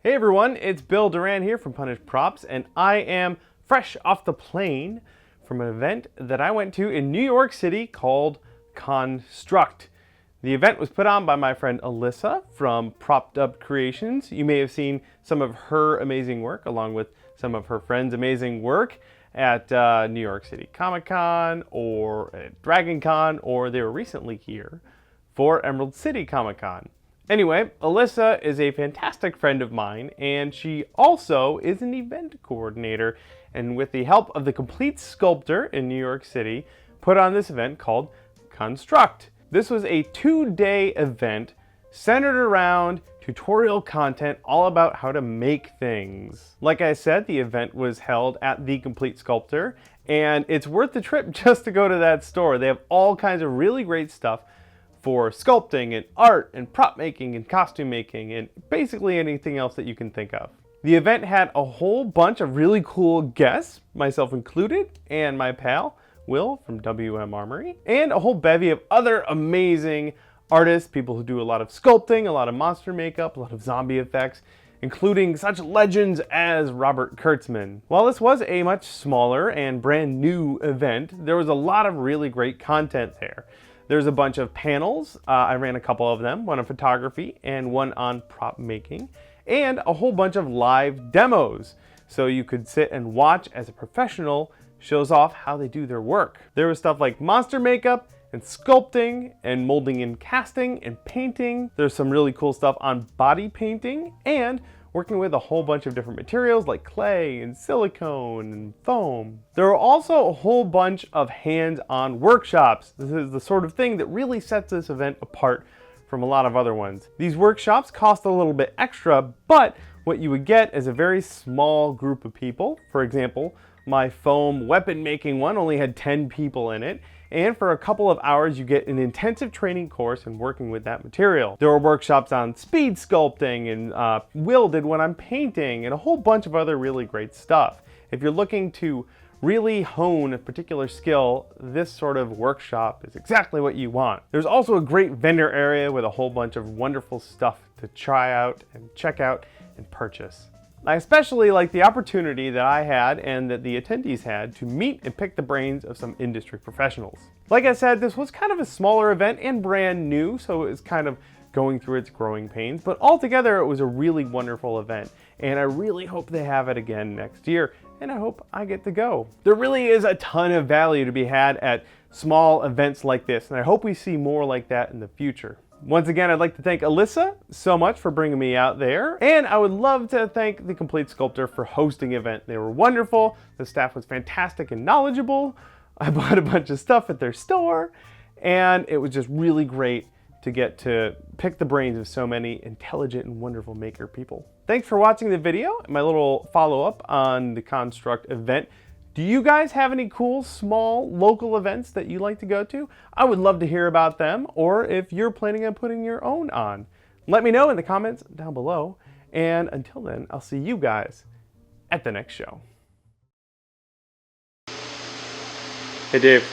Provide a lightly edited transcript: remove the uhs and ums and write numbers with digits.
Hey everyone, it's Bill Duran here from Punished Props, and I am fresh off the plane from an event that I went to in New York City called ConStruct. The event was put on by my friend Alyssa from Propped Up Creations. You may have seen some of her amazing work along with some of her friends' amazing work at New York City Comic Con or at Dragon Con, or they were recently here for Emerald City Comic Con. Anyway, Alyssa is a fantastic friend of mine, and she also is an event coordinator, and with the help of the Complete Sculptor in New York City, put on this event called ConStruct. This was a 2-day event centered around tutorial content all about how to make things. Like I said, the event was held at the Complete Sculptor, and it's worth the trip just to go to that store. They have all kinds of really great stuff for sculpting and art and prop making and costume making and basically anything else that you can think of. The event had a whole bunch of really cool guests, myself included, and my pal, Will from WM Armory, and a whole bevy of other amazing artists, people who do a lot of sculpting, a lot of monster makeup, a lot of zombie effects, including such legends as Robert Kurtzman. While this was a much smaller and brand new event, there was a lot of really great content there. There's a bunch of panels, I ran a couple of them, one on photography and one on prop making, and a whole bunch of live demos. So you could sit and watch as a professional shows off how they do their work. There was stuff like monster makeup and sculpting and molding and casting and painting. There's some really cool stuff on body painting and working with a whole bunch of different materials like clay and silicone and foam. There are also a whole bunch of hands-on workshops. This is the sort of thing that really sets this event apart from a lot of other ones. These workshops cost a little bit extra, but what you would get is a very small group of people. For example, my foam weapon making one only had 10 people in it, and for a couple of hours you get an intensive training course in working with that material. There were workshops on speed sculpting, and Will did one on painting, and a whole bunch of other really great stuff. If you're looking to really hone a particular skill, this sort of workshop is exactly what you want. There's also a great vendor area with a whole bunch of wonderful stuff to try out and check out and purchase. I especially like the opportunity that I had and that the attendees had to meet and pick the brains of some industry professionals. Like I said, this was kind of a smaller event and brand new, so it was kind of going through its growing pains, but altogether it was a really wonderful event, and I really hope they have it again next year, and I hope I get to go. There really is a ton of value to be had at small events like this, and I hope we see more like that in the future. Once again, I'd like to thank Alyssa so much for bringing me out there, and I would love to thank the Complete Sculptor for hosting the event. They were wonderful, the staff was fantastic and knowledgeable, I bought a bunch of stuff at their store, and it was just really great to get to pick the brains of so many intelligent and wonderful maker people. Thanks for watching the video, my little follow-up on the ConStruct event. Do you guys have any cool, small, local events that you like to go to? I would love to hear about them, or if you're planning on putting your own on. Let me know in the comments down below, and until then, I'll see you guys at the next show. Hey, Dave.